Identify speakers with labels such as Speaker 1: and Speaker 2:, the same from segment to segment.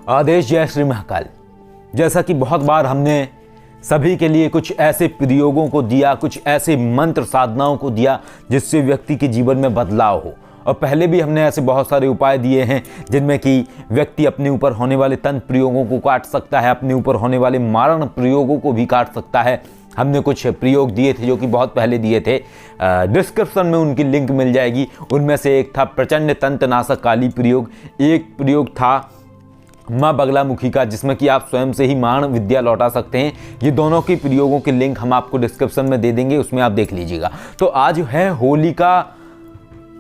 Speaker 1: आदेश जय श्री महाकाल। जैसा कि बहुत बार हमने सभी के लिए कुछ ऐसे प्रयोगों को दिया, कुछ ऐसे मंत्र साधनाओं को दिया जिससे व्यक्ति के जीवन में बदलाव हो, और पहले भी हमने ऐसे बहुत सारे उपाय दिए हैं जिनमें कि व्यक्ति अपने ऊपर होने वाले तंत्र प्रयोगों को काट सकता है, अपने ऊपर होने वाले मारण प्रयोगों को भी काट सकता है। हमने कुछ प्रयोग दिए थे जो कि बहुत पहले दिए थे, डिस्क्रिप्शन में उनकी लिंक मिल जाएगी। उनमें से एक था प्रचंड तंत्रनाशक काली प्रयोग, एक प्रयोग था माँ बगलामुखी का, जिसमें कि आप स्वयं से ही मारण विद्या लौटा सकते हैं। ये दोनों के प्रयोगों के लिंक हम आपको डिस्क्रिप्शन में दे देंगे, उसमें आप देख लीजिएगा। तो आज है होलिका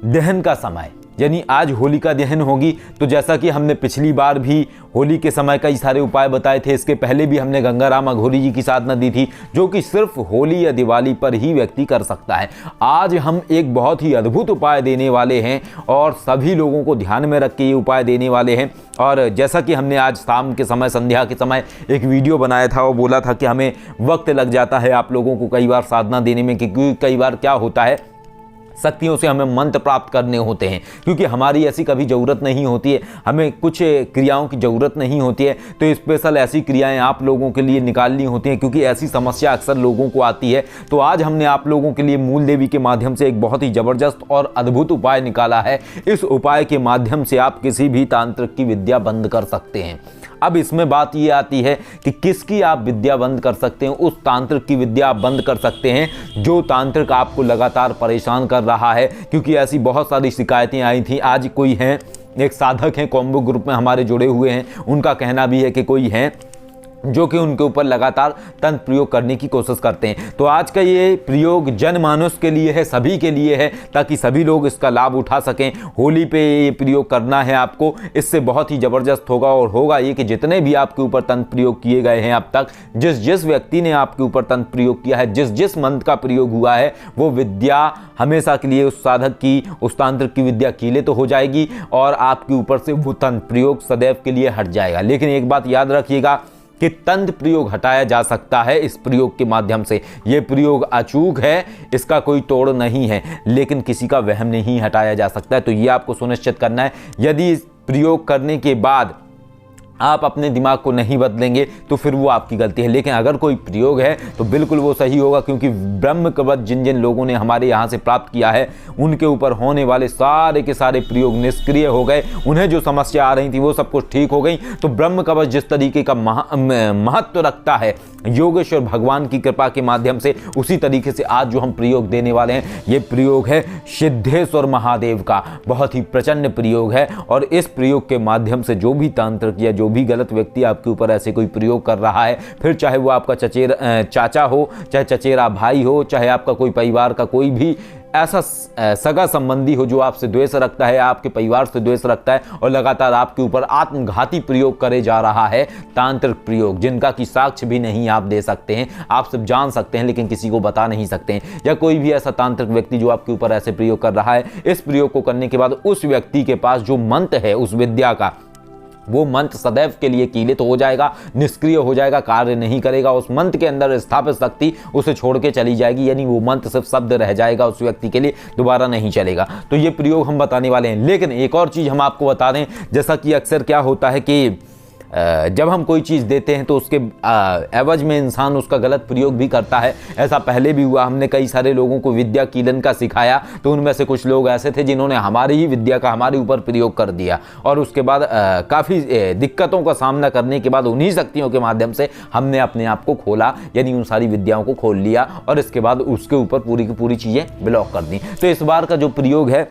Speaker 1: दहन का समय, यानी आज होलिका दहन होगी। तो जैसा कि हमने पिछली बार भी होली के समय कई सारे उपाय बताए थे, इसके पहले भी हमने गंगाराम अघोरी जी की साधना दी थी जो कि सिर्फ होली या दिवाली पर ही व्यक्ति कर सकता है। आज हम एक बहुत ही अद्भुत उपाय देने वाले हैं और सभी लोगों को ध्यान में रख के ये उपाय देने वाले हैं। और जैसा कि हमने आज शाम के समय, संध्या के समय एक वीडियो बनाया था और बोला था कि हमें वक्त लग जाता है आप लोगों को कई बार साधना देने में, क्योंकि कई बार क्या होता है, शक्तियों से हमें मंत्र प्राप्त करने होते हैं, क्योंकि हमारी ऐसी कभी ज़रूरत नहीं होती है, हमें कुछ क्रियाओं की ज़रूरत नहीं होती है। तो स्पेशल ऐसी क्रियाएं आप लोगों के लिए निकालनी होती हैं, क्योंकि ऐसी समस्या अक्सर लोगों को आती है। तो आज हमने आप लोगों के लिए मूल देवी के माध्यम से एक बहुत ही ज़बरदस्त और अद्भुत उपाय निकाला है। इस उपाय के माध्यम से आप किसी भी तांत्रिक की विद्या बंद कर सकते हैं। अब इसमें बात ये आती है कि किसकी आप विद्या बंद कर सकते हैं। उस तांत्रिक की विद्या आप बंद कर सकते हैं जो तांत्रिक आपको लगातार परेशान कर रहा है, क्योंकि ऐसी बहुत सारी शिकायतें आई थी। आज कोई हैं, एक साधक हैं, कॉम्बो ग्रुप में हमारे जुड़े हुए हैं, उनका कहना भी है कि कोई हैं जो कि उनके ऊपर लगातार तंत्र प्रयोग करने की कोशिश करते हैं। तो आज का ये प्रयोग जनमानस के लिए है, सभी के लिए है, ताकि सभी लोग इसका लाभ उठा सकें। होली पे ये प्रयोग करना है आपको, इससे बहुत ही ज़बरदस्त होगा। और होगा ये कि जितने भी आपके ऊपर तंत्र प्रयोग किए गए हैं अब तक, जिस व्यक्ति ने आपके ऊपर तंत्र प्रयोग किया है, जिस मंत्र का प्रयोग हुआ है, वो विद्या हमेशा के लिए उस साधक की, उस तांत्रिक की विद्या कीले तो हो जाएगी और आपके ऊपर से वो तंत्र प्रयोग सदैव के लिए हट जाएगा। लेकिन एक बात याद रखिएगा कि तंत्र प्रयोग हटाया जा सकता है इस प्रयोग के माध्यम से। ये प्रयोग अचूक है, इसका कोई तोड़ नहीं है, लेकिन किसी का वहम नहीं हटाया जा सकता है। तो ये आपको सुनिश्चित करना है। यदि इस प्रयोग करने के बाद आप अपने दिमाग को नहीं बदलेंगे तो फिर वो आपकी गलती है। लेकिन अगर कोई प्रयोग है तो बिल्कुल वो सही होगा, क्योंकि ब्रह्म कवच जिन जिन लोगों ने हमारे यहाँ से प्राप्त किया है, उनके ऊपर होने वाले सारे के सारे प्रयोग निष्क्रिय हो गए। उन्हें जो समस्या आ रही थी वो सब कुछ ठीक हो गई। तो ब्रह्म कवच जिस तरीके का महत्व रखता है योगेश्वर भगवान की कृपा के माध्यम से, उसी तरीके से आज जो हम प्रयोग देने वाले हैं, ये प्रयोग है सिद्धेश्वर महादेव का। बहुत ही प्रचंड प्रयोग है और इस प्रयोग के माध्यम से जो भी तांत्रिक या जो भी गलत व्यक्ति आपके ऊपर ऐसे कोई प्रयोग कर रहा है, फिर चाहे वो आपका चाचा हो, चाहे चचेरा भाई हो, चाहे आपका कोई परिवार का कोई भी ऐसा सगा संबंधी हो जो आपसे द्वेष रखता है, आपके परिवार से द्वेष रखता है और लगातार आपके ऊपर आत्मघाती प्रयोग करे जा रहा है, तांत्रिक प्रयोग जिनका कि साक्ष्य भी नहीं आप दे सकते हैं, आप सब जान सकते हैं लेकिन किसी को बता नहीं सकते हैं, या कोई भी ऐसा तांत्रिक व्यक्ति जो आपके ऊपर ऐसे प्रयोग कर रहा है, इस प्रयोग को करने के बाद उस व्यक्ति के पास जो मंत्र है उस विद्या का, वो मंत्र सदैव के लिए कीलित हो जाएगा, निष्क्रिय हो जाएगा, कार्य नहीं करेगा। उस मंत्र के अंदर स्थापित शक्ति उसे छोड़ के चली जाएगी, यानी वो मंत्र सिर्फ शब्द रह जाएगा उस व्यक्ति के लिए, दोबारा नहीं चलेगा। तो ये प्रयोग हम बताने वाले हैं। लेकिन एक और चीज़ हम आपको बता दें, जैसा कि अक्सर क्या होता है कि जब हम कोई चीज़ देते हैं तो उसके एवज में इंसान उसका गलत प्रयोग भी करता है। ऐसा पहले भी हुआ, हमने कई सारे लोगों को विद्या कीलन का सिखाया, तो उनमें से कुछ लोग ऐसे थे जिन्होंने हमारी ही विद्या का हमारे ऊपर प्रयोग कर दिया और उसके बाद काफ़ी दिक्कतों का सामना करने के बाद उन्हीं शक्तियों के माध्यम से हमने अपने आप को खोला, यानी उन सारी विद्याओं को खोल लिया और इसके बाद उसके ऊपर पूरी की पूरी चीज़ें ब्लॉक कर दी। तो इस बार का जो प्रयोग है,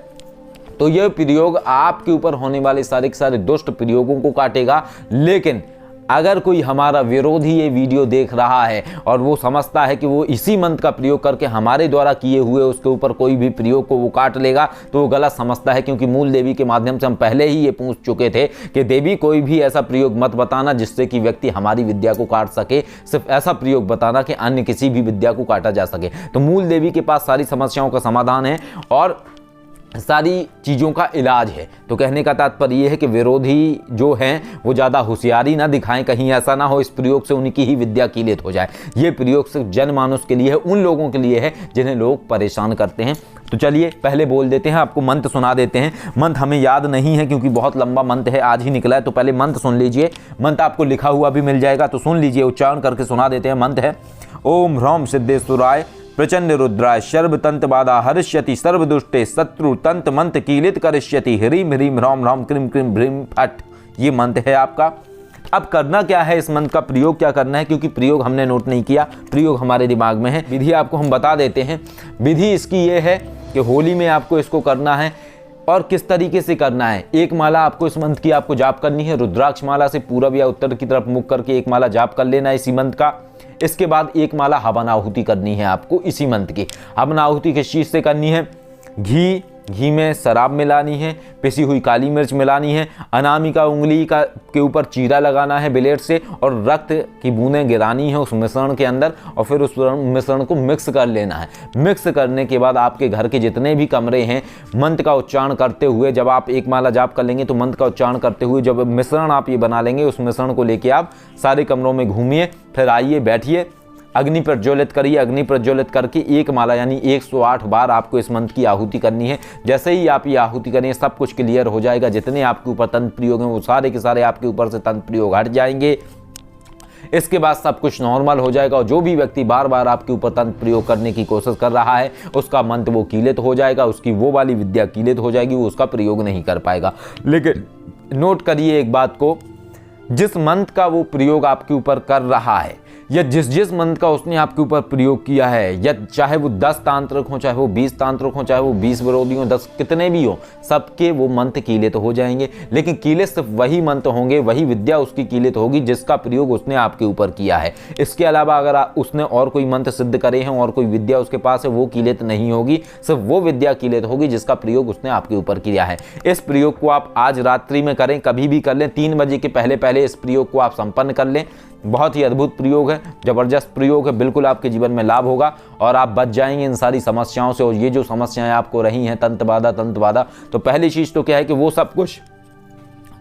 Speaker 1: तो यह प्रयोग आपके ऊपर होने वाले सारे के सारे दुष्ट प्रयोगों को काटेगा। लेकिन अगर कोई हमारा विरोधी ये वीडियो देख रहा है और वो समझता है कि वो इसी मंत्र का प्रयोग करके हमारे द्वारा किए हुए उसके ऊपर कोई भी प्रयोग को वो काट लेगा, तो वो गलत समझता है। क्योंकि मूल देवी के माध्यम से हम पहले ही ये पूछ चुके थे कि देवी कोई भी ऐसा प्रयोग मत बताना जिससे कि व्यक्ति हमारी विद्या को काट सके, सिर्फ ऐसा प्रयोग बताना कि अन्य किसी भी विद्या को काटा जा सके। तो मूल देवी के पास सारी समस्याओं का समाधान है और सारी चीज़ों का इलाज है। तो कहने का तात्पर्य ये है कि विरोधी जो हैं वो ज़्यादा होशियारी ना दिखाएं, कहीं ऐसा ना हो इस प्रयोग से उनकी ही विद्या कीलित हो जाए। ये प्रयोग सिर्फ जनमानस के लिए है, उन लोगों के लिए है जिन्हें लोग परेशान करते हैं। तो चलिए पहले बोल देते हैं, आपको मंत्र सुना देते हैं। मंत्र हमें याद नहीं है क्योंकि बहुत लंबा मंत्र है, आज ही निकला है, तो पहले मंत्र सुन लीजिए। मंत्र आपको लिखा हुआ भी मिल जाएगा, तो सुन लीजिए, उच्चारण करके सुना देते हैं। मंत्र है ओम ह्रौम सिद्धेश्वराय प्रचंड रुद्राय सर्वतंत बाधा हरिष्यति सर्वदुष्टे शत्रु तंत्र मंत्र कीलित करिष्यति ह्रीम ह्रीम ह्रौम ह्रौम क्रीम क्रीम भ्रीम फट। ये मंत्र है आपका। अब करना क्या है, इस मंत्र का प्रयोग क्या करना है, क्योंकि प्रयोग हमने नोट नहीं किया, प्रयोग हमारे दिमाग में है। विधि आपको हम बता देते हैं। विधि इसकी ये है कि होली में आपको इसको करना है और किस तरीके से करना है। एक माला आपको इस मंत्र की आपको जाप करनी है, रुद्राक्ष माला से पूरब या उत्तर की तरफ मुख करके एक माला जाप कर लेना है इसी मंत्र का। इसके बाद एक माला हवन आहुति करनी है आपको इसी मंत्र की। हवन आहुति किस चीज़ से करनी है, घी में शराब मिलानी है, पिसी हुई काली मिर्च मिलानी है, अनामिका उंगली के ऊपर चीरा लगाना है ब्लेड से और रक्त की बूंदें गिरानी है उस मिश्रण के अंदर और फिर उस मिश्रण को मिक्स कर लेना है। मिक्स करने के बाद आपके घर के जितने भी कमरे हैं, मंत्र का उच्चारण करते हुए, जब आप एक माला जाप कर लेंगे तो मंत्र का उच्चारण करते हुए जब मिश्रण आप ये बना लेंगे, उस मिश्रण को लेके आप सारे कमरों में घूमिए, फिर आइए बैठिए, अग्नि प्रज्वलित करिए। अग्नि प्रज्वलित करके एक माला यानी 108 बार आपको इस मंत्र की आहुति करनी है। जैसे ही आप ये आहुति करें सब कुछ क्लियर हो जाएगा। जितने आपके ऊपर तंत्र प्रयोग हैं वो सारे के सारे आपके ऊपर से तंत्र प्रयोग हट जाएंगे। इसके बाद सब कुछ नॉर्मल हो जाएगा और जो भी व्यक्ति बार बार आपके ऊपर तंत्र प्रयोग करने की कोशिश कर रहा है उसका मंत्र वो कीलित हो जाएगा, उसकी वो वाली विद्या कीलित हो जाएगी, वो उसका प्रयोग नहीं कर पाएगा। लेकिन नोट करिए एक बात को, जिस मंत्र का वो प्रयोग आपके ऊपर कर रहा है या जिस मंत्र का उसने आपके ऊपर प्रयोग किया है, या चाहे वो 10 तांत्रिक हो, चाहे वो 20 तांत्रिक हो, चाहे वो 20 विरोधी हो, 10 कितने भी हो, सबके वो मंत्र कीलित तो हो जाएंगे। लेकिन कीलित सिर्फ वही मंत्र होंगे, वही विद्या उसकी कीलित होगी जिसका प्रयोग उसने आपके ऊपर किया है। इसके अलावा अगर उसने और कोई मंत्र सिद्ध करे हैं और कोई विद्या उसके पास है, वो कीलित नहीं होगी, सिर्फ वो विद्या कीलित होगी जिसका प्रयोग उसने आपके ऊपर किया है। इस प्रयोग को आप आज रात्रि में करें, कभी भी कर लें, 3 बजे के पहले इस प्रयोग को आप संपन्न कर लें। बहुत ही अद्भुत प्रयोग है, जबरदस्त प्रयोग है, बिल्कुल आपके जीवन में लाभ होगा और आप बच जाएंगे इन सारी समस्याओं से। और ये जो समस्याएं आपको रही हैं तंत्र बाधा, तो पहली चीज तो क्या है कि वो सब कुछ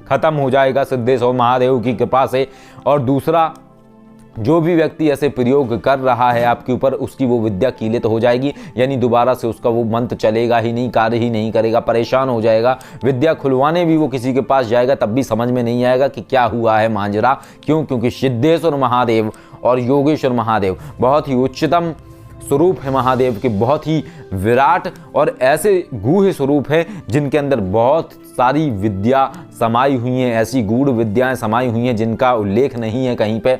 Speaker 1: खत्म हो जाएगा सिद्धेश्वर महादेव की कृपा से। और दूसरा, जो भी व्यक्ति ऐसे प्रयोग कर रहा है आपके ऊपर, उसकी वो विद्या कीलित हो जाएगी, यानी दोबारा से उसका वो मंत्र चलेगा ही नहीं, कार्य ही नहीं करेगा, परेशान हो जाएगा। विद्या खुलवाने भी वो किसी के पास जाएगा तब भी समझ में नहीं आएगा कि क्या हुआ है मांजरा। क्यों? क्योंकि सिद्धेश्वर महादेव और योगेश्वर महादेव बहुत ही उच्चतम स्वरूप है महादेव के, बहुत ही विराट और ऐसे गूढ़ स्वरूप है जिनके अंदर बहुत सारी विद्या समाई हुई हैं, ऐसी गूढ़ विद्याएं समाई हुई हैं जिनका उल्लेख नहीं है कहीं पे।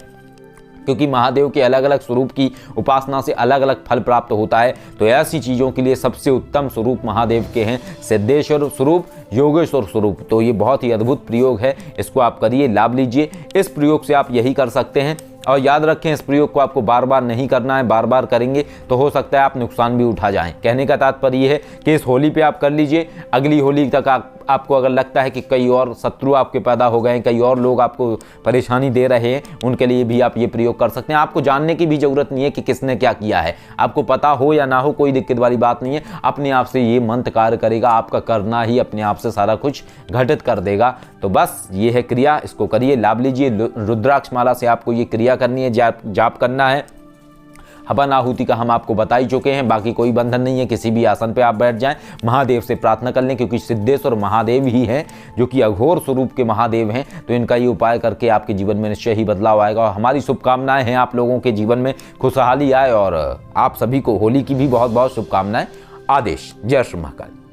Speaker 1: क्योंकि महादेव के अलग अलग स्वरूप की उपासना से अलग अलग फल प्राप्त होता है, तो ऐसी चीज़ों के लिए सबसे उत्तम स्वरूप महादेव के हैं, सिद्धेश्वर स्वरूप, योगेश्वर स्वरूप। तो ये बहुत ही अद्भुत प्रयोग है, इसको आप करिए, लाभ लीजिए। इस प्रयोग से आप यही कर सकते हैं और याद रखें इस प्रयोग को आपको बार बार नहीं करना है, बार बार करेंगे तो हो सकता है आप नुकसान भी उठा जाएं। कहने का तात्पर्य ये है कि इस होली पे आप कर लीजिए, अगली होली तक आपको अगर लगता है कि कई और शत्रु आपके पैदा हो गए, कई और लोग आपको परेशानी दे रहे हैं, उनके लिए भी आप ये प्रयोग कर सकते हैं। आपको जानने की भी जरूरत नहीं है कि किसने क्या किया है, आपको पता हो या ना हो कोई दिक्कत वाली बात नहीं है, अपने आप से ये मंत्र कार्य करेगा, आपका करना ही अपने आप से सारा कुछ घटित कर देगा। तो बस ये है क्रिया, इसको करिए, लाभ लीजिए। रुद्राक्ष माला से आपको ये क्रिया करनी है, जाप करना है। हवन आहुति का हम आपको बता ही चुके हैं, बाकी कोई बंधन नहीं है, किसी भी आसन पे आप बैठ जाएं, महादेव से प्रार्थना कर लें, क्योंकि सिद्धेश्वर महादेव ही हैं जो कि अघोर स्वरूप के महादेव हैं। तो इनका ये उपाय करके आपके जीवन में निश्चय ही बदलाव आएगा। और हमारी शुभकामनाएं हैं आप लोगों के जीवन में खुशहाली आए और आप सभी को होली की भी बहुत बहुत शुभकामनाएं। आदेश। जय श्री महाकाल।